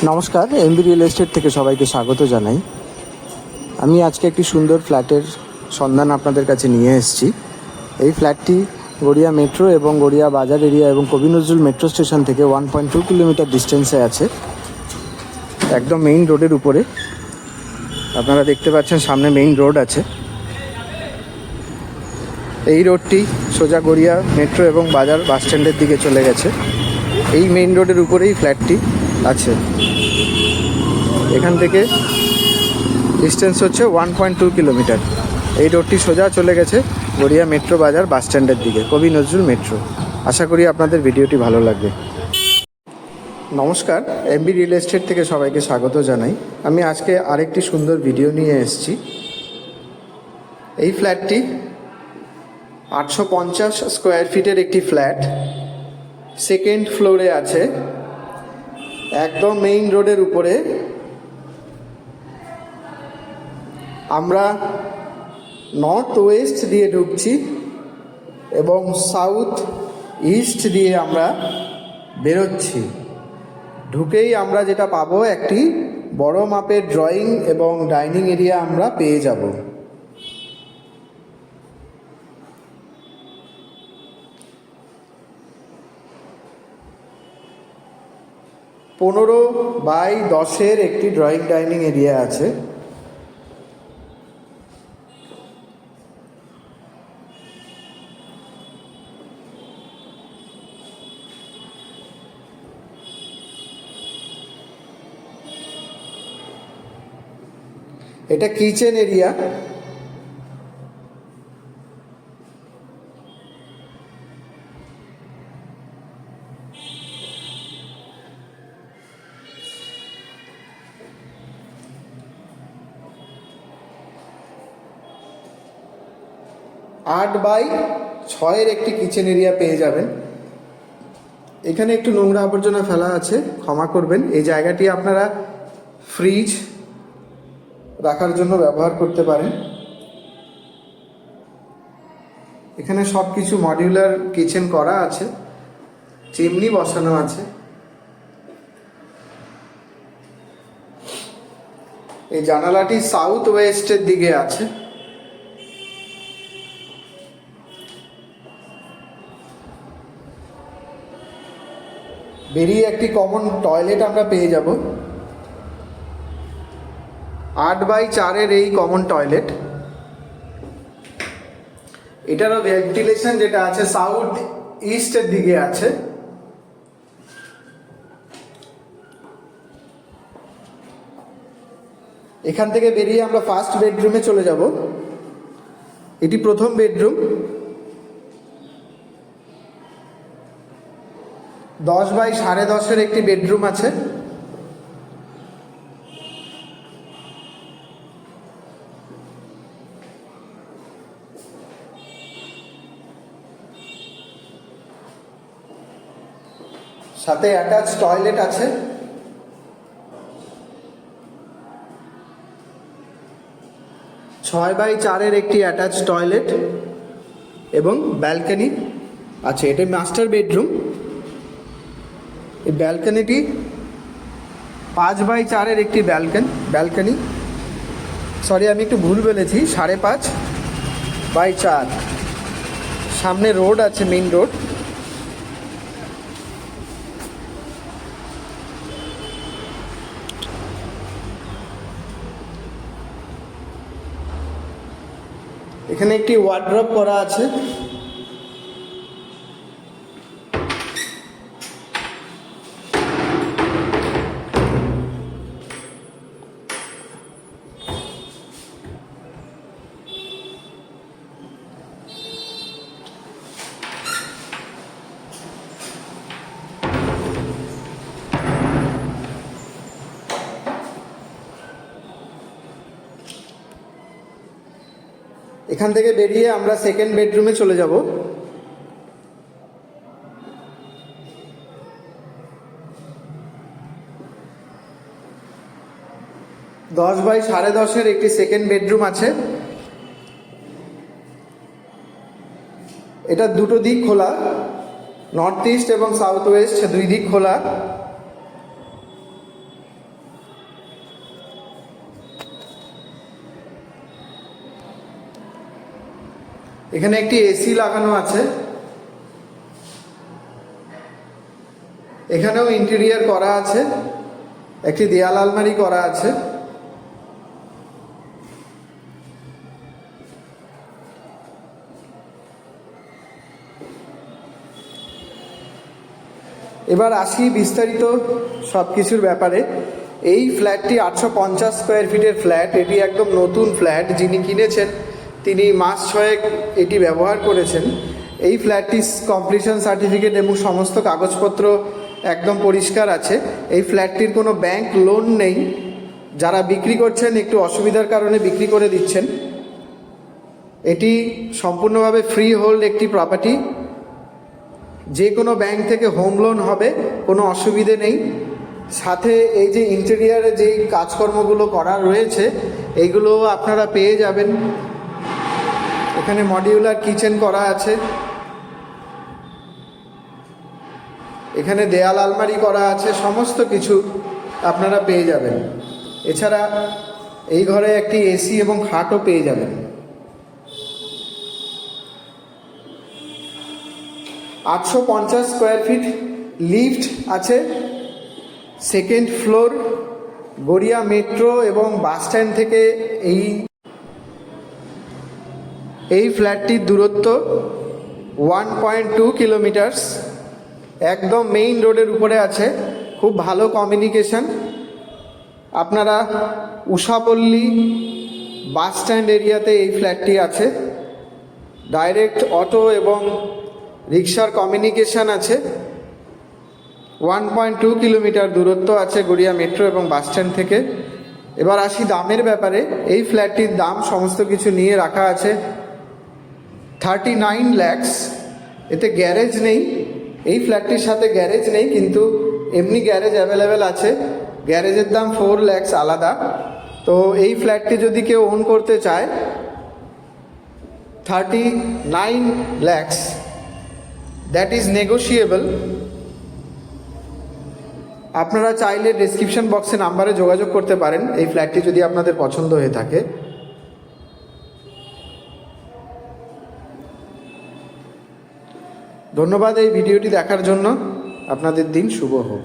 নমস্কার, MB real estate থেকে সবাইকে স্বাগত জানাই। আমি আজকে একটি সুন্দর ফ্ল্যাটের সন্ধান আপনাদের কাছে নিয়ে এসেছি। এই ফ্ল্যাটটি গড়িয়া মেট্রো এবং গড়িয়া বাজার এরিয়া এবং কবি নজরুল মেট্রো স্টেশন থেকে 1.2 কিলোমিটার ডিস্টেন্সে আছে, একদম মেইন রোডের উপরে। আপনারা দেখতে পাচ্ছেন সামনে মেইন রোড আছে। এই রোডটি সোজা গড়িয়া মেট্রো এবং বাজার বাস স্ট্যান্ডের দিকে চলে গেছে। এই মেইন রোডের উপরেই ফ্ল্যাটটি আছে। এখান থেকে ডিস্টেন্স হচ্ছে 1.2 কিলোমিটার। এই রোডটি সোজা চলে গেছে গড়িয়া মেট্রো বাজার বাস স্ট্যান্ডের দিকে, কবি নজরুল মেট্রো। আশা করি আপনাদের ভিডিওটি ভালো লাগবে। নমস্কার, এমবি রিয়েল এস্টেট থেকে সবাইকে স্বাগত জানাই। আমি আজকে আরেকটি সুন্দর ভিডিও নিয়ে এসেছি। এই ফ্ল্যাটটি 850 স্কোয়ার ফিটের একটি ফ্ল্যাট, সেকেন্ড ফ্লোরে আছে, একদম মেইন রোডের উপরে। আমরা নর্থ ওয়েস্ট দিয়ে ঢুকছি এবং সাউথ ইস্ট দিয়ে আমরা বেরোচ্ছি। ঢুকেই আমরা যেটা পাবো, একটি বড় মাপের ড্রয়িং এবং ডাইনিং এরিয়া আমরা পেয়ে যাব। (15x10) একটি ড্রয়িং ডাইনিং এরিয়া আছে। এটা কিচেন এরিয়া। (8 বাই 6) একটি কিচেন এরিয়া পেয়ে যাবেন। এখানে একটু নোংরা আবর্জনা ফেলা আছে, ক্ষমা করবেন। এই জায়গাটি আপনারা ফ্রিজ রাখার জন্য ব্যবহার করতে পারেন। এখানে সব কিছু মডিউলার কিচেন করা আছে, চিমনি বসানো আছে। এই জানালাটি সাউথ ওয়েস্টের দিকে আছে। বেরিয়ে একটি কমন টয়লেট আমরা পেয়ে যাব। 8 বাই 4 এই কমন টয়লেট। এটারও ভেন্টিলেশন যেটা আছে সাউথ ইস্টের দিকে আছে। এখান থেকে বেরিয়ে আমরা ফার্স্ট বেডরুমে চলে যাব। এটি প্রথম বেডরুম। 10 বাই 10.5 একটি বেডরুম আছে। সাথে অ্যাটাচ টয়লেট আছে। ছয় বাই 4 একটি অ্যাটাচ টয়লেট এবং ব্যালকনি আছে। এটা মাস্টার বেডরুম। এই ব্যালকনিটি 5 বাই 4 একটি ব্যালকনি। সরি, আমি একটু ভুল বলেছি, 5.5 বাই 4। সামনে রোড আছে, মেইন রোড। এখানে একটি ওয়ার্ড্রপ করা আছে। এখান থেকে বেরিয়ে আমরা সেকেন্ড বেডরুমে চলে যাব। (10 বাই 10.5) একটি সেকেন্ড বেডরুম আছে। এটা দুটো দিক খোলা, নর্থ ইস্ট এবং সাউথ ওয়েস্ট দুই দিক খোলা। এখানে একটি এসি লাগানো আছে, এখানেও ইন্টেরিয়র করা আছে, একটি দেয়াল আলমারি করা আছে। এবার আসি বিস্তারিত সব কিছুর ব্যাপারে। এই ফ্ল্যাটটি 850 স্কোয়ার ফিটের ফ্ল্যাট। এটি একদম নতুন ফ্ল্যাট। যিনি কিনেছেন তিনি মাস 6 এটি ব্যবহার করেছেন। এই ফ্ল্যাটটির কমপ্লিশন সার্টিফিকেট এবং সমস্ত কাগজপত্র একদম পরিষ্কার আছে। এই ফ্ল্যাটটির কোনো ব্যাংক লোন নেই। যারা বিক্রি করছেন একটু অসুবিধার কারণে বিক্রি করে দিচ্ছেন। এটি সম্পূর্ণভাবে ফ্রি হোল্ড একটি প্রপার্টি। যে কোনো ব্যাংক থেকে হোম লোন হবে, কোনো অসুবিধে নেই। সাথে এই যে ইন্টেরিয়ারে যেই কাজকর্মগুলো করা রয়েছে এইগুলো আপনারা পেয়ে যাবেন। এখানে মডিউলার কিচেন করা আছে, এখানে দেয়াল আলমারি করা আছে, সমস্ত কিছু আপনারা পেয়ে যাবেন। এছাড়া এই ঘরে একটি এসি এবং খাটও পেয়ে যাবেন। 850 স্কোয়ার ফিট লিফট আছে, সেকেন্ড ফ্লোর। গড়িয়া মেট্রো এবং বাস স্ট্যান্ড থেকে এই ফ্ল্যাটটির দূরত্ব 1.2 কিলোমিটার্স। একদম মেইন রোডের উপরে আছে, খুব ভালো কমিউনিকেশন। আপনারা উষাপল্লী বাস স্ট্যান্ড এরিয়াতে এই ফ্ল্যাটটি আছে। ডাইরেক্ট অটো এবং রিক্সার কমিউনিকেশন আছে। 1.2 কিলোমিটার দূরত্ব আছে গড়িয়া মেট্রো এবং বাস স্ট্যান্ড থেকে। এবার আসি দামের ব্যাপারে। এই ফ্ল্যাটটির দাম সমস্ত কিছু নিয়ে রাখা আছে 39 lakhs। এতে গ্যারেজ নেই, এই ফ্ল্যাটটির সাথে গ্যারেজ নেই, কিন্তু এমনি গ্যারেজ অ্যাভেলেবেল আছে। গ্যারেজের দাম 4 lakhs আলাদা। তো এই ফ্ল্যাটটি যদি কেউ ওন করতে চায় 39 lakhs, দ্যাট ইজ নেগোশিয়েবল। আপনারা চাইলে ডেসক্রিপশন বক্সে নাম্বারে যোগাযোগ করতে পারেন এই ফ্ল্যাটটি যদি আপনাদের পছন্দ হয়ে থাকে। ধন্যবাদ এই ভিডিওটি দেখার জন্য। আপনাদের দিন শুভ হোক।